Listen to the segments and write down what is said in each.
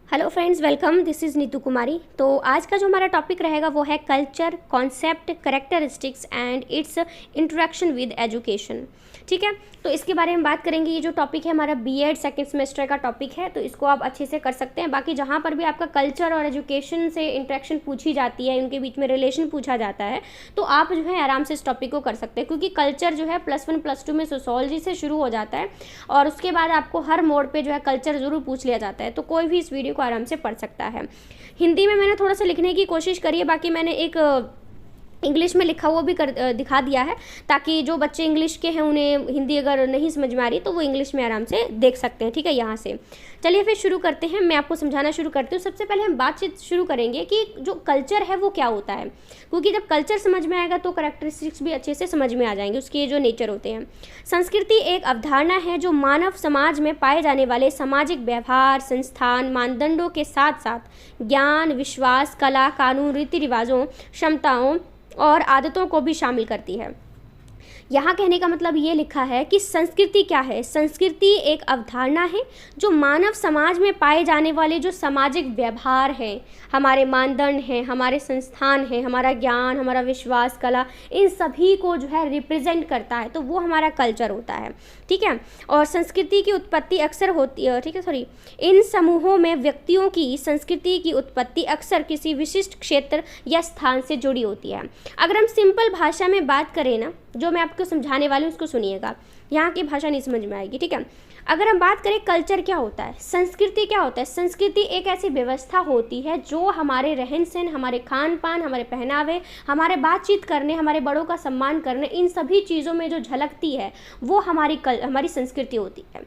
Hello friends, welcome. This is Neetu Kumari. तो आज का जो हमारा टॉपिक रहेगा वो है culture, concept, characteristics and its interaction with education. ठीक है, तो इसके बारे में बात करेंगे। ये जो टॉपिक है हमारा बीएड सेकंड सेमेस्टर का टॉपिक है, तो इसको आप अच्छे से कर सकते हैं। बाकी जहाँ पर भी आपका कल्चर और एजुकेशन से इंटरेक्शन पूछी जाती है, उनके बीच में रिलेशन पूछा जाता है, तो आप जो है आराम से इस टॉपिक को कर सकते हैं, क्योंकि कल्चर जो है +1 +2 में सोशोलॉजी से शुरू हो जाता है और उसके बाद आपको हर मोड पे जो है कल्चर ज़रूर पूछ लिया जाता है। तो कोई भी इस वीडियो को आराम से पढ़ सकता है। हिंदी में मैंने थोड़ा सा लिखने की कोशिश करी है, बाकी मैंने एक इंग्लिश में लिखा हुआ भी दिखा दिया है, ताकि जो बच्चे इंग्लिश के हैं उन्हें हिंदी अगर नहीं समझ में आ रही तो वो इंग्लिश में आराम से देख सकते हैं। ठीक है, यहाँ से चलिए फिर शुरू करते हैं। मैं आपको समझाना शुरू करती हूँ। सबसे पहले हम बातचीत शुरू करेंगे कि जो कल्चर है वो क्या होता है, क्योंकि जब कल्चर समझ में आएगा तो करैक्टरिस्टिक्स भी अच्छे से समझ में आ जाएंगे, उसके जो नेचर होते हैं। संस्कृति एक अवधारणा है जो मानव समाज में पाए जाने वाले सामाजिक व्यवहार, संस्थान, मानदंडों के साथ साथ ज्ञान, विश्वास, कला, कानून, रीति रिवाजों, क्षमताओं और आदतों को भी शामिल करती है। यहाँ कहने का मतलब ये लिखा है कि संस्कृति क्या है। संस्कृति एक अवधारणा है जो मानव समाज में पाए जाने वाले जो सामाजिक व्यवहार हैं, हमारे मानदंड हैं, हमारे संस्थान हैं, हमारा ज्ञान, हमारा विश्वास, कला, इन सभी को जो है रिप्रेजेंट करता है, तो वो हमारा कल्चर होता है। ठीक है, और संस्कृति की उत्पत्ति अक्सर होती है, ठीक है, सॉरी, इन समूहों में व्यक्तियों की संस्कृति की उत्पत्ति अक्सर किसी विशिष्ट क्षेत्र या स्थान से जुड़ी होती है। अगर हम सिंपल भाषा में बात करें ना, जो मैं आपको समझाने वाली हूँ उसको सुनिएगा, यहाँ की भाषा नहीं समझ में आएगी। ठीक है, अगर हम बात करें कल्चर क्या होता है, संस्कृति क्या होता है। संस्कृति एक ऐसी व्यवस्था होती है जो हमारे रहन सहन, हमारे खान पान, हमारे पहनावे, हमारे बातचीत करने, हमारे बड़ों का सम्मान करने, इन सभी चीज़ों में जो झलकती है वो हमारी संस्कृति होती है।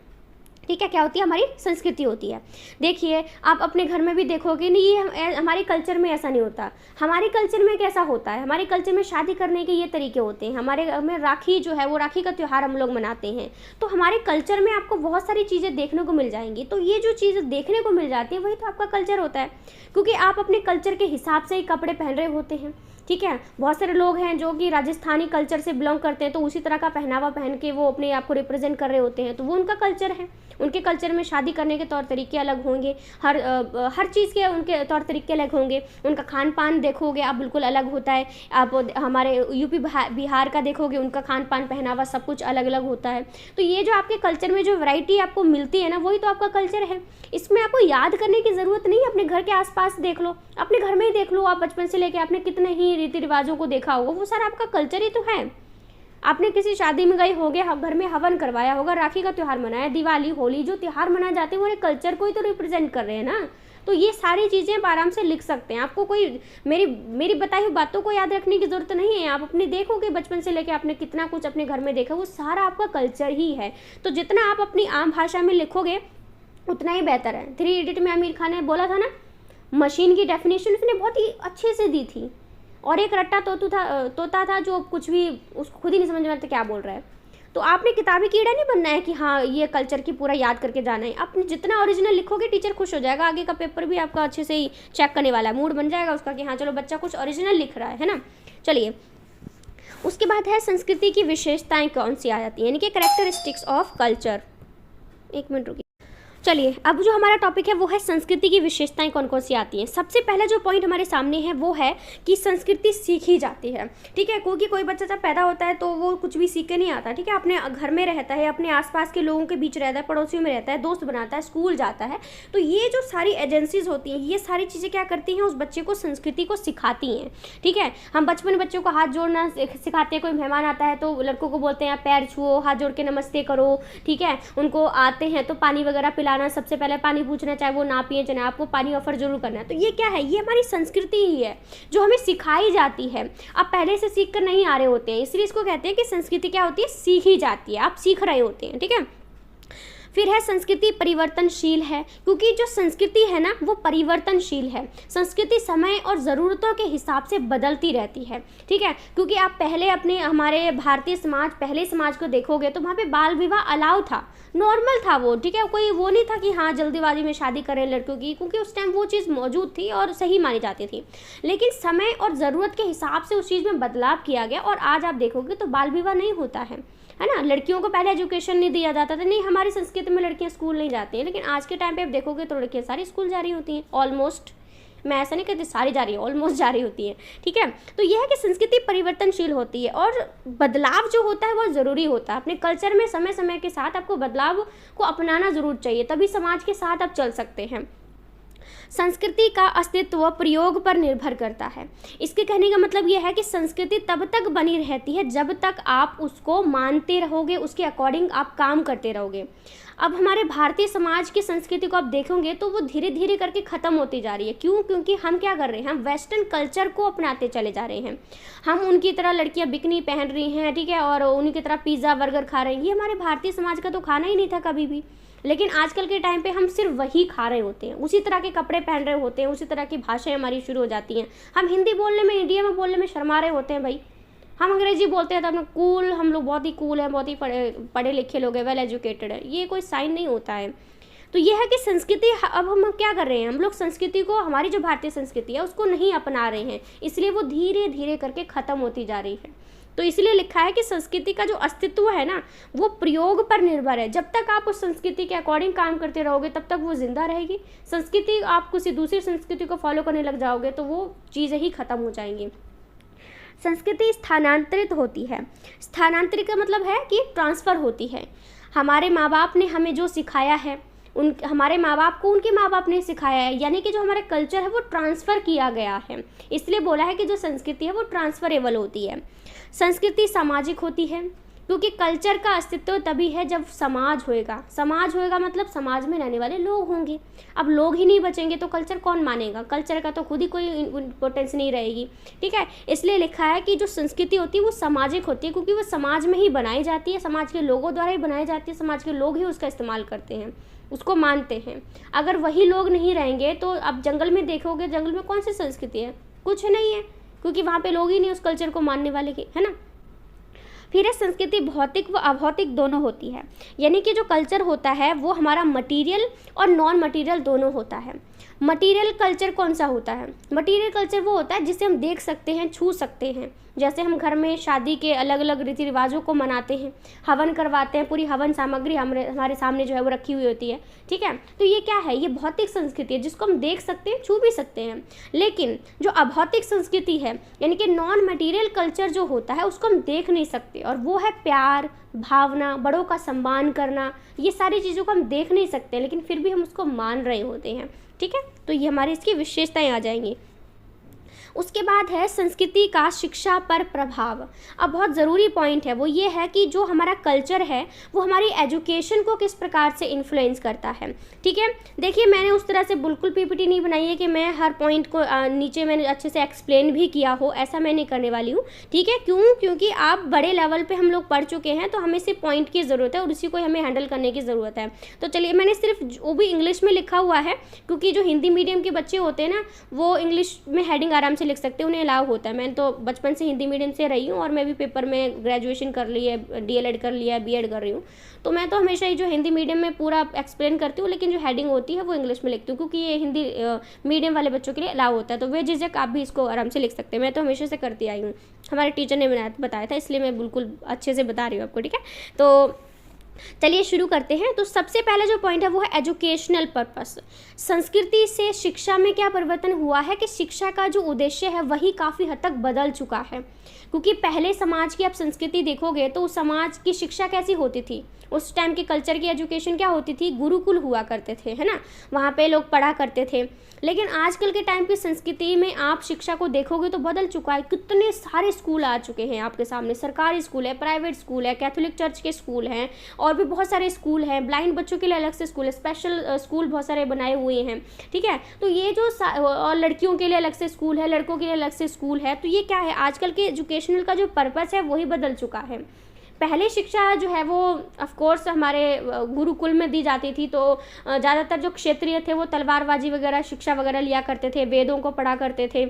ठीक है, क्या होती है, हमारी संस्कृति होती है। देखिए, आप अपने घर में भी देखोगे नहीं, ये हमारे कल्चर में ऐसा नहीं होता। हमारे कल्चर में कैसा होता है, हमारे कल्चर में शादी करने के ये तरीके होते हैं, हमारे में राखी जो है वो राखी का त्यौहार हम लोग मनाते हैं। तो हमारे कल्चर में आपको बहुत सारी चीज़ें देखने को मिल जाएंगी। तो ये जो चीज़ें देखने को मिल जाती है वही तो आपका कल्चर होता है, क्योंकि आप अपने कल्चर के हिसाब से ही कपड़े पहन रहे होते हैं। ठीक है, बहुत सारे लोग हैं जो कि राजस्थानी कल्चर से बिलोंग करते हैं, तो उसी तरह का पहनावा पहन के वो अपने आप को रिप्रेजेंट कर रहे होते हैं, तो वो उनका कल्चर है। उनके कल्चर में शादी करने के तौर तरीके अलग होंगे, हर चीज़ के उनके तौर तरीके अलग होंगे। उनका खान पान देखोगे आप, बिल्कुल अलग होता है। आप हमारे यूपी बिहार का देखोगे, उनका खान पान, पहनावा सब कुछ अलग अलग होता है। तो ये जो आपके कल्चर में जो वैरायटी आपको मिलती है ना, वही तो आपका कल्चर है। इसमें आपको याद करने की ज़रूरत नहीं है। अपने घर के आसपास देख लो, अपने घर में ही देख लो। आप बचपन से लेके आपने कितने ही रीति रिवाजों को देखा होगा, वो सारा आपका कल्चर ही तो है। आपने किसी शादी में गए होगे, घर में हवन करवाया होगा, राखी का त्यौहार मनाया, दिवाली, होली, जो त्यौहार मनाए जाते हैं वो कल्चर को ही तो रिप्रेजेंट कर रहे हैं ना। तो ये सारी चीज़ें आप आराम से लिख सकते हैं। आपको कोई मेरी बताई हुई बातों को याद रखने की ज़रूरत नहीं है। आप अपने देखोगे बचपन से लेके आपने कितना कुछ अपने घर में देखा, वो सारा आपका कल्चर ही है। तो जितना आप अपनी आम भाषा में लिखोगे उतना ही बेहतर है। 3 इडियट में आमिर खान ने बोला था ना, मशीन की डेफिनेशन उसने बहुत ही अच्छे से दी थी। और एक रट्टा तोता था जो कुछ भी उसको खुद ही नहीं समझ में आता क्या बोल रहा है। तो आपने किताबी कीड़ा नहीं बनना है कि हाँ ये कल्चर की पूरा याद करके जाना है। आपने जितना ओरिजिनल लिखोगे टीचर खुश हो जाएगा, आगे का पेपर भी आपका अच्छे से ही चेक करने वाला है, मूड बन जाएगा उसका कि हाँ चलो बच्चा कुछ ओरिजिनल लिख रहा है ना। चलिए, उसके बाद है संस्कृति की विशेषताएँ कौन सी आ जाती हैं, यानी कि कैरेक्टरिस्टिक्स ऑफ कल्चर। 1 मिनट रुकिए। चलिए, अब जो हमारा टॉपिक है वो है संस्कृति की विशेषताएं कौन कौन सी आती हैं। सबसे पहला जो पॉइंट हमारे सामने है वो है कि संस्कृति सीखी जाती है। ठीक है, क्योंकि कोई बच्चा जब पैदा होता है तो वो कुछ भी सीख के नहीं आता। ठीक है, अपने घर में रहता है, अपने आसपास के लोगों के बीच रहता है, पड़ोसियों में रहता है, दोस्त बनाता है, स्कूल जाता है। तो ये जो सारी एजेंसीज होती हैं, ये सारी चीज़ें क्या करती हैं, उस बच्चे को संस्कृति को सिखाती हैं। ठीक है, हम बचपन में बच्चों को हाथ जोड़ना सिखाते हैं। कोई मेहमान आता है तो लड़कों को बोलते हैं आप पैर छुओ, हाथ जोड़ के नमस्ते करो। ठीक है, उनको आते हैं तो पानी वगैरह पिलाना, सबसे पहले पानी पूछना, चाहे वो ना पिए चाहे आपको पानी ऑफर जरूर करना है। तो ये क्या है, ये हमारी संस्कृति ही है जो हमें सिखाई जाती है। आप पहले से सीख कर नहीं आ रहे होते हैं, इसलिए इसको कहते हैं कि संस्कृति क्या होती है, सीखी जाती है, आप सीख रहे होते हैं। ठीक है, फिर है संस्कृति परिवर्तनशील है, क्योंकि जो संस्कृति है ना वो परिवर्तनशील है। संस्कृति समय और ज़रूरतों के हिसाब से बदलती रहती है। ठीक है, क्योंकि आप पहले अपने हमारे भारतीय समाज, पहले समाज को देखोगे तो वहाँ पे बाल विवाह अलाउ था, नॉर्मल था वो। ठीक है, कोई वो नहीं था कि हाँ जल्दीबाजी में शादी करें लड़कियों की, क्योंकि उस टाइम वो चीज़ मौजूद थी और सही मानी जाती थी। लेकिन समय और ज़रूरत के हिसाब से उस चीज़ में बदलाव किया गया और आज आप देखोगे तो बाल विवाह नहीं होता है। है ना। लड़कियों को पहले एजुकेशन नहीं दिया जाता था, नहीं हमारी संस्कृति में लड़कियां स्कूल नहीं जाती हैं, लेकिन आज के टाइम पे आप देखोगे तो लड़कियां सारी स्कूल जा रही होती हैं ऑलमोस्ट। मैं ऐसा नहीं कहती सारी जा रही है, ऑलमोस्ट जा रही होती है, ठीक है। तो यह है कि संस्कृति परिवर्तनशील होती है और बदलाव जो होता है वो ज़रूरी होता है। अपने कल्चर में समय समय के साथ आपको बदलाव को अपनाना ज़रूर चाहिए, तभी समाज के साथ आप चल सकते हैं। संस्कृति का अस्तित्व प्रयोग पर निर्भर करता है। इसके कहने का मतलब यह है कि संस्कृति तब तक बनी रहती है जब तक आप उसको मानते रहोगे, उसके अकॉर्डिंग आप काम करते रहोगे। अब हमारे भारतीय समाज की संस्कृति को आप देखोगे तो वो धीरे धीरे करके ख़त्म होती जा रही है। क्यों? क्योंकि हम क्या कर रहे हैं, हम वेस्टर्न कल्चर को अपनाते चले जा रहे हैं। हम उनकी तरह लड़कियां बिकनी पहन रही हैं, ठीक है, और उन्हीं की तरह पिज़्ज़ा बर्गर खा रही हैं। ये हमारे भारतीय समाज का तो खाना ही नहीं था कभी भी, लेकिन आजकल के टाइम पे हम सिर्फ वही खा रहे होते हैं, उसी तरह के कपड़े पहन रहे होते हैं, उसी तरह की भाषाएं हमारी शुरू हो जाती हैं। हम हिंदी बोलने में, इंडिया में बोलने में शर्मा रहे होते हैं भाई। हम अंग्रेजी बोलते हैं तो हम कूल, हम लोग बहुत ही कूल हैं, बहुत ही पढ़े लिखे लोग हैं, वेल एजुकेटेड है, ये कोई साइन नहीं होता है। तो ये है कि संस्कृति, अब हम क्या कर रहे हैं, हम लोग संस्कृति को, हमारी जो भारतीय संस्कृति है उसको नहीं अपना रहे हैं, इसलिए वो धीरे धीरे करके ख़त्म होती जा रही है। तो इसलिए लिखा है कि संस्कृति का जो अस्तित्व है ना वो प्रयोग पर निर्भर है। जब तक आप उस संस्कृति के अकॉर्डिंग काम करते रहोगे तब तक वो जिंदा रहेगी। संस्कृति, आप किसी दूसरी संस्कृति को फॉलो करने लग जाओगे तो वो चीज़ें ही खत्म हो जाएंगी। संस्कृति स्थानांतरित होती है। स्थानांतरित का मतलब है कि ट्रांसफ़र होती है। हमारे माँ बाप ने हमें जो सिखाया है, हमारे माँ बाप को उनके माँ बाप ने सिखाया है, यानी कि जो हमारा कल्चर है वो ट्रांसफ़र किया गया है। इसलिए बोला है कि जो संस्कृति है वो ट्रांसफरेबल होती है। संस्कृति सामाजिक होती है, क्योंकि कल्चर का अस्तित्व तभी है जब समाज होएगा। समाज होएगा मतलब समाज में रहने वाले लोग होंगे। अब लोग ही नहीं बचेंगे तो कल्चर कौन मानेगा? कल्चर का तो खुद ही कोई इम्पोर्टेंस नहीं रहेगी, ठीक है। इसलिए लिखा है कि जो संस्कृति होती है वो सामाजिक होती है, क्योंकि वो समाज में ही बनाई जाती है, समाज के लोगों द्वारा ही बनाई जाती है, समाज के लोग ही उसका इस्तेमाल करते हैं, उसको मानते हैं। अगर वही लोग नहीं रहेंगे तो अब जंगल में देखोगे, जंगल में कौन सी संस्कृति है? कुछ नहीं है, क्योंकि वहाँ पे लोग ही नहीं उस कल्चर को मानने वाले के, है ना। फिर है संस्कृति भौतिक व अभौतिक दोनों होती है, यानी कि जो कल्चर होता है वो हमारा मटेरियल और नॉन मटेरियल दोनों होता है। मटेरियल कल्चर कौन सा होता है? मटेरियल कल्चर वो होता है जिसे हम देख सकते हैं, छू सकते हैं। जैसे हम घर में शादी के अलग अलग रीति रिवाजों को मनाते हैं, हवन करवाते हैं, पूरी हवन सामग्री हमारे सामने जो है वो रखी हुई होती है, ठीक है। तो ये क्या है? ये भौतिक संस्कृति है जिसको हम देख सकते हैं, छू भी सकते हैं। लेकिन जो अभौतिक संस्कृति है, यानी कि नॉन मटेरियल कल्चर जो होता है उसको हम देख नहीं सकते, और वो है प्यार, भावना, बड़ों का सम्मान करना। ये सारी चीज़ों को हम देख नहीं सकते, लेकिन फिर भी हम उसको मान रहे होते हैं, ठीक है। तो ये हमारी इसकी विशेषताएं आ जाएंगी। उसके बाद है संस्कृति का शिक्षा पर प्रभाव। अब बहुत ज़रूरी पॉइंट है वो ये है कि जो हमारा कल्चर है वो हमारी एजुकेशन को किस प्रकार से इन्फ्लुएंस करता है, ठीक है। देखिए, मैंने उस तरह से बिल्कुल पीपीटी नहीं बनाई है कि मैं हर पॉइंट को नीचे मैंने अच्छे से एक्सप्लेन भी किया हो, ऐसा मैं नहीं करने वाली हूँ, ठीक है। क्यों? क्योंकि आप बड़े लेवल पर हम लोग पढ़ चुके हैं, तो हमें सिर्फ पॉइंट की ज़रूरत है और उसी को हमें हैंडल करने की ज़रूरत है। तो चलिए, मैंने सिर्फ वो भी इंग्लिश में लिखा हुआ है, क्योंकि जो हिंदी मीडियम के बच्चे होते हैं ना वो इंग्लिश में हेडिंग आराम से लिख सकते हैं, उन्हें अलाउ होता है। मैं तो बचपन से हिंदी मीडियम से रही हूँ और मैं भी पेपर में ग्रेजुएशन कर ली है, डीएलएड कर लिया है, बीएड कर रही हूँ। तो मैं तो हमेशा ही जो हिंदी मीडियम में पूरा एक्सप्लेन करती हूँ, लेकिन जो हेडिंग होती है वो इंग्लिश में लिखती हूँ, क्योंकि ये हिंदी मीडियम वाले बच्चों के लिए अलाउ होता है। तो वे झिझक आप भी इसको आराम से लिख सकते हैं, मैं तो हमेशा से करती आई हूँ, हमारे टीचर ने बताया था, इसलिए मैं बिल्कुल अच्छे से बता रही हूँ आपको, ठीक है। तो चलिए शुरू करते हैं। तो सबसे पहला जो पॉइंट है वो है एजुकेशनल पर्पस। संस्कृति से शिक्षा में क्या परिवर्तन हुआ है कि शिक्षा का जो उद्देश्य है वही काफ़ी हद तक बदल चुका है। क्योंकि पहले समाज की आप संस्कृति देखोगे तो उस समाज की शिक्षा कैसी होती थी, उस टाइम के कल्चर की एजुकेशन क्या होती थी, गुरुकुल हुआ करते थे, है ना, वहाँ पे लोग पढ़ा करते थे। लेकिन आजकल के टाइम की संस्कृति में आप शिक्षा को देखोगे तो बदल चुका है। कितने सारे स्कूल आ चुके हैं आपके सामने, सरकारी स्कूल है, प्राइवेट स्कूल है, कैथोलिक चर्च के स्कूल हैं, और भी बहुत सारे स्कूल हैं। ब्लाइंड बच्चों के लिए अलग से स्कूल है, स्पेशल स्कूल बहुत सारे बनाए हुए हैं, ठीक है। तो ये जो और लड़कियों के लिए अलग से स्कूल है, लड़कों के लिए अलग से स्कूल है। तो ये क्या है, आजकल के एजुकेशनल का जो पर्पस है वही बदल चुका है। पहले शिक्षा जो है वो ऑफ कोर्स हमारे गुरुकुल में दी जाती थी, तो ज़्यादातर जो क्षेत्रीय थे वो तलवारबाजी वगैरह शिक्षा वगैरह लिया करते थे, वेदों को पढ़ा करते थे।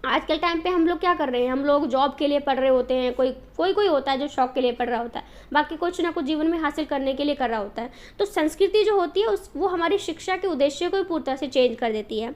आजकल टाइम पे हम लोग क्या कर रहे हैं, हम लोग जॉब के लिए पढ़ रहे होते हैं, कोई होता है जो शौक के लिए पढ़ रहा होता है, बाकी कुछ ना कुछ जीवन में हासिल करने के लिए कर रहा होता है। तो संस्कृति जो होती है वो हमारी शिक्षा के उद्देश्य को पूरी तरह से चेंज कर देती है।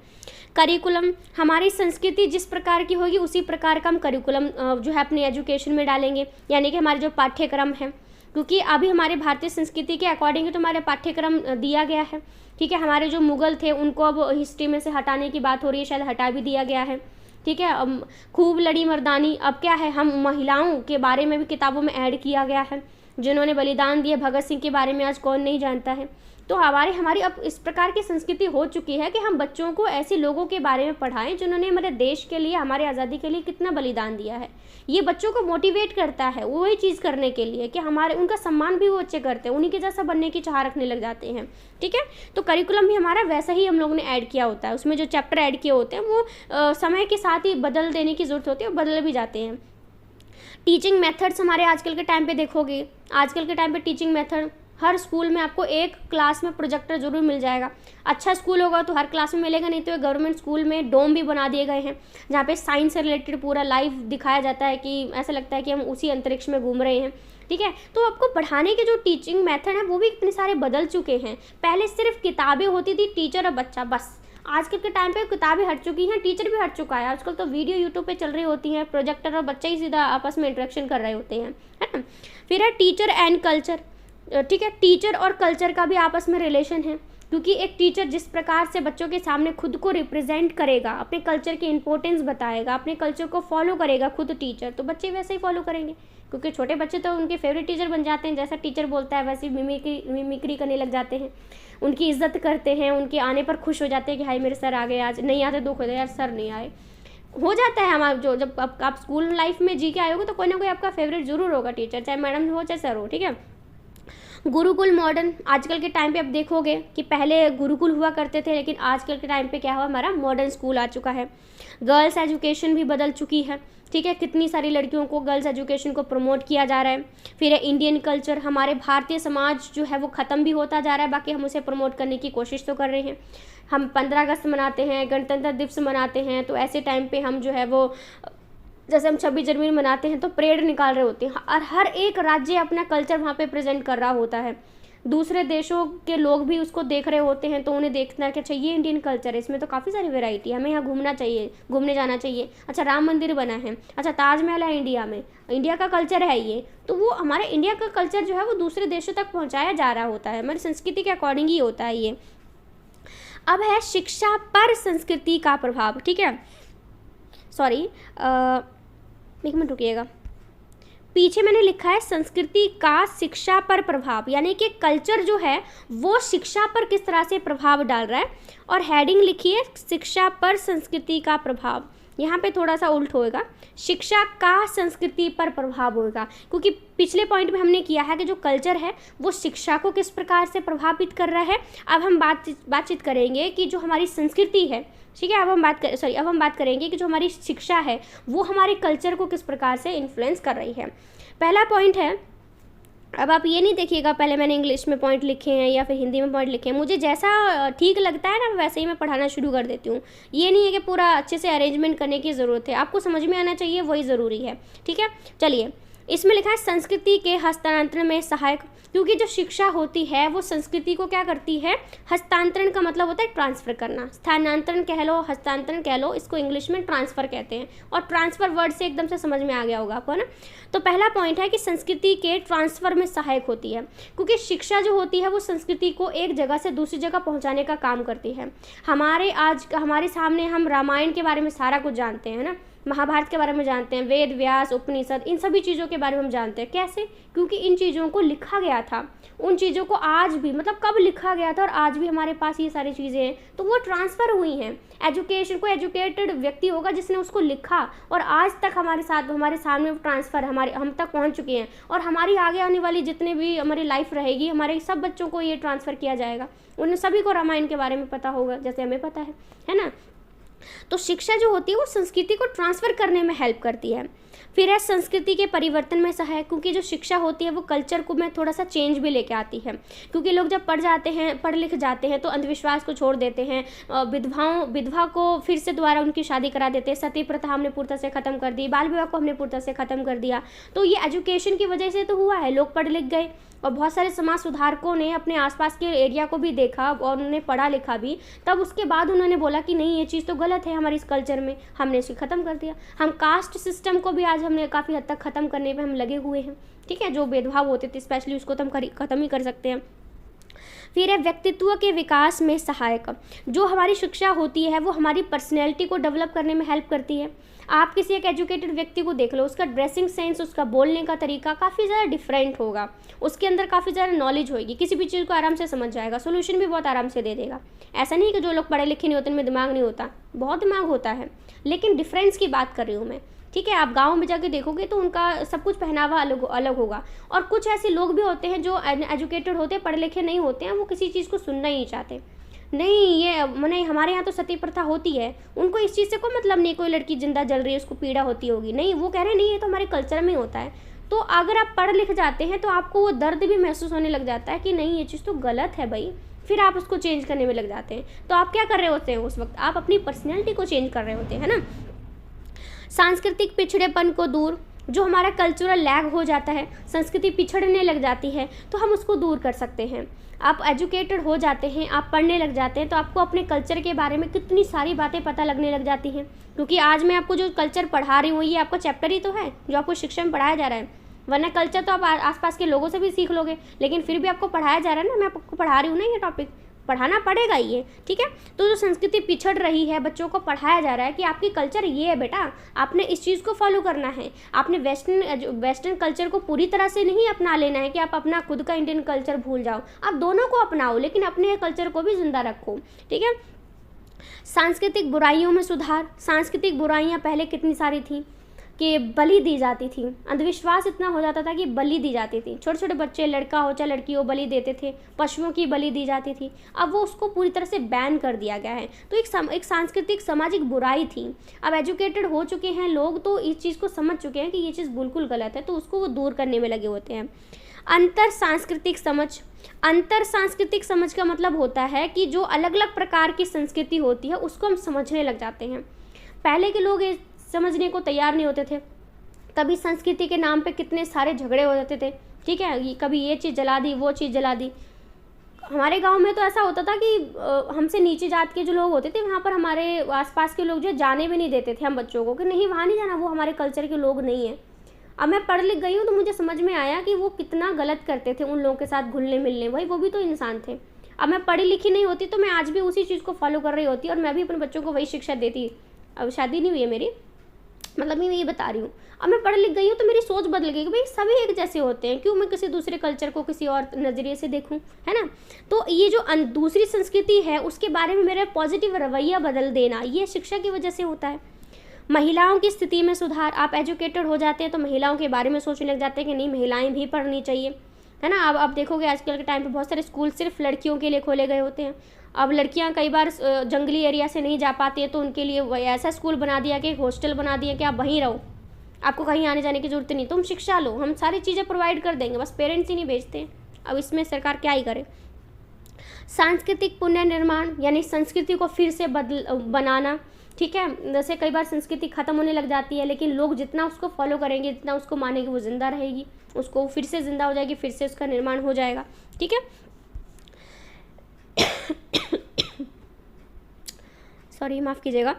करिकुलम, हमारी संस्कृति जिस प्रकार की होगी उसी प्रकार का हम करिकुलम जो है अपने एजुकेशन में डालेंगे, यानी कि हमारे जो पाठ्यक्रम है क्योंकि अभी हमारे भारतीय संस्कृति के अकॉर्डिंग तो हमारे पाठ्यक्रम दिया गया है, ठीक है। हमारे जो मुगल थे उनको अब हिस्ट्री में से हटाने की बात हो रही है, शायद हटा भी दिया गया है, ठीक है। अब खूब लड़ी मर्दानी, अब क्या है, हम महिलाओं के बारे में भी किताबों में ऐड किया गया है, जिन्होंने बलिदान दिए। भगत सिंह के बारे में आज कौन नहीं जानता है। तो हमारी अब इस प्रकार की संस्कृति हो चुकी है कि हम बच्चों को ऐसे लोगों के बारे में पढ़ाएं जिन्होंने हमारे देश के लिए, हमारे आज़ादी के लिए कितना बलिदान दिया है। ये बच्चों को मोटिवेट करता है वही चीज़ करने के लिए कि हमारे उनका सम्मान भी वो बच्चे करते हैं, उन्हीं के जैसा बनने की चाह रखने लग जाते हैं, ठीक है। तो करिकुलम भी हमारा वैसा ही हम लोगों ने ऐड किया होता है, उसमें जो चैप्टर ऐड किए होते हैं वो समय के साथ ही बदल देने की ज़रूरत होती है और बदल भी जाते हैं। टीचिंग मेथड्स हमारे आजकल के टाइम पे देखोगे, आजकल के टाइम पे टीचिंग मेथड हर स्कूल में आपको एक क्लास में प्रोजेक्टर जरूर मिल जाएगा। अच्छा स्कूल होगा तो हर क्लास में मिलेगा, नहीं तो गवर्नमेंट स्कूल में डोम भी बना दिए गए हैं जहाँ पे साइंस से रिलेटेड पूरा लाइव दिखाया जाता है कि ऐसा लगता है कि हम उसी अंतरिक्ष में घूम रहे हैं, ठीक है। तो आपको पढ़ाने के जो टीचिंग मेथड है वो भी इतने सारे बदल चुके हैं। पहले सिर्फ किताबें होती थी, टीचर और बच्चा, बस। आजकल के टाइम पे किताबें हट चुकी हैं, टीचर भी हट चुका है। आजकल तो वीडियो यूट्यूब पे चल रही होती हैं, प्रोजेक्टर और बच्चा ही सीधा आपस में इंटरेक्शन कर रहे होते हैं, है ना। फिर है टीचर एंड कल्चर, ठीक है। टीचर और कल्चर का भी आपस में रिलेशन है, क्योंकि एक टीचर जिस प्रकार से बच्चों के सामने खुद को रिप्रेजेंट करेगा, अपने कल्चर की इंपॉर्टेंस बताएगा, अपने कल्चर को फॉलो करेगा खुद टीचर, तो बच्चे वैसे ही फॉलो करेंगे, क्योंकि छोटे बच्चे तो उनके फेवरेट टीचर बन जाते हैं। जैसा टीचर बोलता है वैसे मिमिक्री करने लग जाते हैं, उनकी इज्जत करते हैं, उनके आने पर खुश हो जाते हैं कि हाय मेरे सर आ गए, आज नहीं आते दुख होता है यार सर नहीं आए। हो जाता है हमारा जो, जब आप स्कूल लाइफ में जी के आए होगे तो कोई ना कोई आपका फेवरेट जरूर होगा टीचर, चाहे मैडम हो चाहे सर हो, ठीक है। गुरुकुल मॉडर्न, आजकल के टाइम पे आप देखोगे कि पहले गुरुकुल हुआ करते थे, लेकिन आजकल के टाइम पे क्या हुआ, हमारा मॉडर्न स्कूल आ चुका है। गर्ल्स एजुकेशन भी बदल चुकी है, ठीक है। कितनी सारी लड़कियों को गर्ल्स एजुकेशन को प्रमोट किया जा रहा है। फिर है इंडियन कल्चर, हमारे भारतीय समाज जो है वो ख़त्म भी होता जा रहा है, बाकी हम उसे प्रमोट करने की कोशिश तो कर रहे हैं। हम 15 अगस्त मनाते हैं, गणतंत्र दिवस मनाते हैं, तो ऐसे टाइम पे हम जो है वो, जैसे हम 26 जनवरी मनाते हैं तो परेड निकाल रहे होते हैं, और हर एक राज्य अपना कल्चर वहाँ पे प्रेजेंट कर रहा होता है। दूसरे देशों के लोग भी उसको देख रहे होते हैं, तो उन्हें देखना है कि अच्छा ये इंडियन कल्चर है, इसमें तो काफ़ी सारी वैरायटी है, हमें यहाँ घूमना चाहिए, घूमने जाना चाहिए। अच्छा राम मंदिर बना है, अच्छा ताजमहल है इंडिया में, इंडिया का कल्चर है ये, तो वो हमारे इंडिया का कल्चर जो है वो दूसरे देशों तक पहुँचाया जा रहा होता है, हमारी संस्कृति के अकॉर्डिंग ही होता है ये। अब है शिक्षा पर संस्कृति का प्रभाव, ठीक है। सॉरी, एक मिनट रुकिएगा, पीछे मैंने लिखा है संस्कृति का शिक्षा पर प्रभाव, यानी कि कल्चर जो है वो शिक्षा पर किस तरह से प्रभाव डाल रहा है, और हेडिंग लिखिए शिक्षा पर संस्कृति का प्रभाव। यहाँ पे थोड़ा सा उल्ट होएगा, शिक्षा का संस्कृति पर प्रभाव होगा, क्योंकि पिछले पॉइंट में हमने किया है कि जो कल्चर है वो शिक्षा को किस प्रकार से प्रभावित कर रहा है। अब हम बातचीत करेंगे कि जो हमारी संस्कृति है, ठीक है, अब हम बात करेंगे कि जो हमारी शिक्षा है वो हमारे कल्चर को किस प्रकार से इन्फ्लुएंस कर रही है। पहला पॉइंट है, अब आप ये नहीं देखिएगा पहले मैंने इंग्लिश में पॉइंट लिखे हैं या फिर हिंदी में पॉइंट लिखे हैं, मुझे जैसा ठीक लगता है ना वैसे ही मैं पढ़ाना शुरू कर देती हूँ। ये नहीं है कि पूरा अच्छे से अरेंजमेंट करने की ज़रूरत है, आपको समझ में आना चाहिए, वही ज़रूरी है, ठीक है। चलिए, इसमें लिखा है संस्कृति के हस्तांतरण में सहायक, क्योंकि जो शिक्षा होती है वो संस्कृति को क्या करती है, हस्तांतरण का मतलब होता है ट्रांसफ़र करना, स्थानांतरण कह लो, हस्तांतरण कह लो, इसको इंग्लिश में ट्रांसफ़र कहते हैं, और ट्रांसफ़र वर्ड से एकदम से समझ में आ गया होगा आपको, है ना। तो पहला पॉइंट है कि संस्कृति के ट्रांसफ़र में सहायक होती है, क्योंकि शिक्षा जो होती है वो संस्कृति को एक जगह से दूसरी जगह पहुँचाने का काम करती है। हमारे सामने हम रामायण के बारे में सारा कुछ जानते हैं ना, महाभारत के बारे में जानते हैं, वेद व्यास उपनिषद, इन सभी चीज़ों के बारे में हम जानते हैं। कैसे? क्योंकि इन चीज़ों को लिखा गया था, उन चीज़ों को आज भी, मतलब कब लिखा गया था और आज भी हमारे पास ये सारी चीज़ें हैं, तो वो ट्रांसफ़र हुई हैं। एजुकेशन को एजुकेटेड व्यक्ति होगा जिसने उसको लिखा, और आज तक हमारे सामने वो ट्रांसफ़र हम तक पहुँच चुके हैं, और हमारी आगे आने वाली जितने भी हमारी लाइफ रहेगी, हमारे सब बच्चों को ये ट्रांसफ़र किया जाएगा। उन सभी को रामायण के बारे में पता होगा जैसे हमें पता है ना। तो शिक्षा जो होती है वो संस्कृति को ट्रांसफ़र करने में हेल्प करती है। फिर है संस्कृति के परिवर्तन में सहायक, क्योंकि जो शिक्षा होती है वो कल्चर को में थोड़ा सा चेंज भी लेके आती है, क्योंकि लोग जब पढ़ लिख जाते हैं तो अंधविश्वास को छोड़ देते हैं, विधवा को फिर से दोबारा उनकी शादी करा देते हैं, सती प्रथा हमने पूर्णतः से ख़त्म कर दी, बाल विवाह को हमने पूर्णतः से ख़त्म कर दिया। तो ये एजुकेशन की वजह से तो हुआ है, लोग पढ़ लिख गए और बहुत सारे समाज सुधारकों ने अपने आसपास के एरिया को भी देखा और उन्होंने पढ़ा लिखा भी, तब उसके बाद उन्होंने बोला कि नहीं ये चीज़ तो गलत है हमारे इस कल्चर में, हमने इसे ख़त्म कर दिया। हम कास्ट सिस्टम को भी आज हमने काफ़ी हद तक ख़त्म करने पर हम लगे हुए हैं, ठीक है। जो भेदभाव होते थे स्पेशली उसको तो हम ख़त्म ही कर सकते हैं। फिर है व्यक्तित्व के विकास में सहायक। जो हमारी शिक्षा होती है वो हमारी पर्सनैलिटी को डेवलप करने में हेल्प करती है। आप किसी एक एजुकेटेड व्यक्ति को देख लो, उसका ड्रेसिंग सेंस, उसका बोलने का तरीका काफ़ी ज़्यादा डिफरेंट होगा, उसके अंदर काफ़ी ज़्यादा नॉलेज होगी, किसी भी चीज़ को आराम से समझ जाएगा, सोल्यूशन भी बहुत आराम से दे देगा। ऐसा नहीं कि जो लोग पढ़े लिखे नहीं होते उनमें दिमाग नहीं होता, बहुत दिमाग होता है, लेकिन डिफरेंस की बात कर रही हूँ मैं, ठीक है। आप गाँव में जाके देखोगे तो उनका सब कुछ पहनावा अलग अलग होगा। और कुछ ऐसे लोग भी होते हैं जो एजुकेटेड होते हैं, पढ़े लिखे नहीं होते हैं, वो किसी चीज़ को सुनना ही नहीं चाहते। नहीं, ये मैंने हमारे यहाँ तो सती प्रथा होती है, उनको इस चीज़ से कोई मतलब नहीं, कोई लड़की जिंदा जल रही है उसको पीड़ा होती होगी, नहीं, वो कह रहे हैं नहीं ये तो हमारे कल्चर में होता है। तो अगर आप पढ़ लिख जाते हैं तो आपको वो दर्द भी महसूस होने लग जाता है कि नहीं ये चीज़ तो गलत है भाई, फिर आप उसको चेंज करने में लग जाते हैं। तो आप क्या कर रहे होते हैं उस वक्त, आप अपनी पर्सनैलिटी को चेंज कर रहे होते हैं ना। सांस्कृतिक पिछड़ेपन को दूर, जो हमारा कल्चरल लैग हो जाता है, संस्कृति पिछड़ने लग जाती है, तो हम उसको दूर कर सकते हैं। आप एजुकेटेड हो जाते हैं, आप पढ़ने लग जाते हैं, तो आपको अपने कल्चर के बारे में कितनी सारी बातें पता लगने लग जाती हैं। क्योंकि आज मैं आपको जो कल्चर पढ़ा रही हूँ ये आपका चैप्टर ही तो है जो आपको शिक्षा में पढ़ाया जा रहा है, वरना कल्चर तो आप आसपास के लोगों से भी सीख लोगे, लेकिन फिर भी आपको पढ़ाया जा रहा है ना, मैं आपको पढ़ा रही हूँ ना, ये टॉपिक पढ़ाना पड़ेगा ही है, ठीक है। तो जो संस्कृति पिछड़ रही है, बच्चों को पढ़ाया जा रहा है कि आपकी कल्चर ये है बेटा, आपने इस चीज़ को फॉलो करना है, आपने वेस्टर्न कल्चर को पूरी तरह से नहीं अपना लेना है कि आप अपना खुद का इंडियन कल्चर भूल जाओ, आप दोनों को अपनाओ, लेकिन अपने कल्चर को भी जिंदा रखो, ठीक है। सांस्कृतिक बुराइयों में सुधार। सांस्कृतिक बुराइयाँ पहले कितनी सारी थी कि बलि दी जाती थी, अंधविश्वास इतना हो जाता था कि बलि दी जाती थी, छोटे छोटे बच्चे, लड़का हो चाहे लड़की हो, बलि देते थे, पशुओं की बलि दी जाती थी। अब वो उसको पूरी तरह से बैन कर दिया गया है। तो एक सांस्कृतिक सामाजिक बुराई थी। अब एजुकेटेड हो चुके हैं लोग तो इस चीज़ को समझ चुके हैं कि ये चीज़ बिल्कुल गलत है, तो उसको वो दूर करने में लगे होते हैं। अंतर सांस्कृतिक समझ। अंतर सांस्कृतिक समझ का मतलब होता है कि जो अलग अलग प्रकार की संस्कृति होती है उसको हम समझने लग जाते हैं। पहले के लोग ये समझने को तैयार नहीं होते थे, कभी संस्कृति के नाम पे कितने सारे झगड़े हो जाते थे, ठीक है, कभी ये चीज़ जला दी, वो चीज़ जला दी। हमारे गांव में तो ऐसा होता था कि हमसे नीचे जात के जो लोग होते थे वहाँ पर हमारे आसपास के लोग जो जाने भी नहीं देते थे हम बच्चों को, कि नहीं वहाँ नहीं जाना, वो हमारे कल्चर के लोग नहीं हैं। अब मैं पढ़ लिख गई हूँ तो मुझे समझ में आया कि वो कितना गलत करते थे उन लोगों के साथ घुलने मिलने, भाई वो भी तो इंसान थे। अब मैं पढ़ी लिखी नहीं होती तो मैं आज भी उसी चीज़ को फॉलो कर रही होती और मैं भी अपने बच्चों को वही शिक्षा देती। अब शादी नहीं हुई है मेरी, मतलब मैं ये बता रही हूँ, अब मैं पढ़ लिख गई हूँ तो मेरी सोच बदल गई कि भाई सभी एक जैसे होते हैं, क्यों मैं किसी दूसरे कल्चर को किसी और नज़रिए से देखूँ, है ना। तो ये जो दूसरी संस्कृति है उसके बारे में मेरा पॉजिटिव रवैया बदल देना, ये शिक्षा की वजह से होता है। महिलाओं की स्थिति में सुधार। आप एजुकेटेड हो जाते हैं तो महिलाओं के बारे में सोचने लग जाते हैं कि नहीं महिलाएं भी पढ़नी चाहिए, है ना। अब देखोगे आजकल के टाइम पे बहुत सारे स्कूल सिर्फ लड़कियों के लिए खोले गए होते हैं। अब लड़कियां कई बार जंगली एरिया से नहीं जा पाती है तो उनके लिए ऐसा स्कूल बना दिया कि हॉस्टल बना दिया कि आप वहीं रहो, आपको कहीं आने जाने की ज़रूरत नहीं, तुम शिक्षा लो, हम सारी चीज़ें प्रोवाइड कर देंगे, बस पेरेंट्स ही नहीं भेजते। अब इसमें सरकार क्या ही करे। सांस्कृतिक पुनर्निर्माण, यानी संस्कृति को फिर से बनाना, ठीक है। जैसे कई बार संस्कृति ख़त्म होने लग जाती है लेकिन लोग जितना उसको फॉलो करेंगे, जितना उसको मानेंगे, वो ज़िंदा रहेगी, उसको फिर से ज़िंदा हो जाएगी, फिर से उसका निर्माण हो जाएगा, ठीक है। सॉरी, माफ़ कीजिएगा।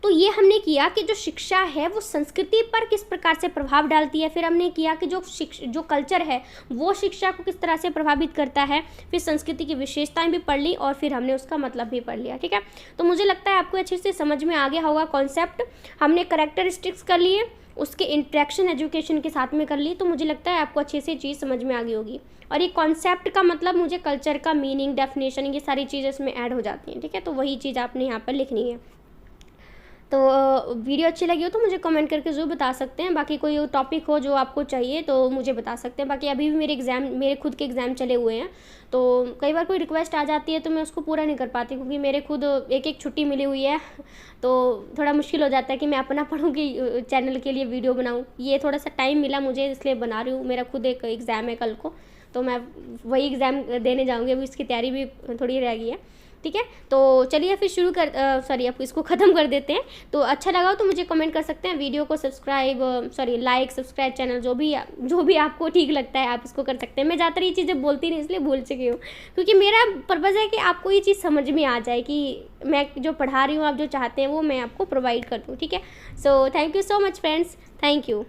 तो ये हमने किया कि जो शिक्षा है वो संस्कृति पर किस प्रकार से प्रभाव डालती है, फिर हमने किया कि जो कल्चर है वो शिक्षा को किस तरह से प्रभावित करता है, फिर संस्कृति की विशेषताएं भी पढ़ ली और फिर हमने उसका मतलब भी पढ़ लिया, ठीक है। तो मुझे लगता है आपको अच्छे से समझ में आ गया होगा कॉन्सेप्ट। हमने कैरेक्टरिस्टिक्स कर लिए, उसके इंट्रैक्शन एजुकेशन के साथ में कर ली, तो मुझे लगता है आपको अच्छे से चीज़ समझ में आ गई होगी। और ये कॉन्सेप्ट का मतलब मुझे कल्चर का मीनिंग, डेफिनेशन, ये सारी चीज़ें इसमें ऐड हो जाती हैं, ठीक है। तो वही चीज़ आपने यहाँ पर लिखनी है। तो वीडियो अच्छी लगी हो तो मुझे कमेंट करके ज़रूर बता सकते हैं। बाकी कोई टॉपिक हो जो आपको चाहिए तो मुझे बता सकते हैं। बाकी अभी भी मेरे खुद के एग्ज़ाम चले हुए हैं, तो कई बार कोई रिक्वेस्ट आ जाती है तो मैं उसको पूरा नहीं कर पाती, क्योंकि मेरे खुद एक छुट्टी मिली हुई है, तो थोड़ा मुश्किल हो जाता है कि मैं अपना पढ़ूँगी चैनल के लिए वीडियो बनाऊँ। ये थोड़ा सा टाइम मिला मुझे इसलिए बना रही हूँ। मेरा खुद एक एग्ज़ाम है कल को, तो मैं वही एग्ज़ाम देने जाऊँगी, अभी इसकी तैयारी भी थोड़ी रह गई है। ठीक है, तो चलिए फिर शुरू कर अब इसको ख़त्म कर देते हैं। तो अच्छा लगा हो तो मुझे कमेंट कर सकते हैं, वीडियो को लाइक सब्सक्राइब, चैनल जो भी आपको ठीक लगता है आप इसको कर सकते हैं। मैं ज़्यादातर ये चीज़ें बोलती नहीं इसलिए भूल चुकी हूँ, क्योंकि मेरा पर्पज़ है कि आपको ये चीज़ समझ में आ जाए कि मैं जो पढ़ा रही हूँ, आप जो चाहते हैं वो मैं आपको प्रोवाइड कर दूँ। ठीक है, so thank you so much friends, thank you.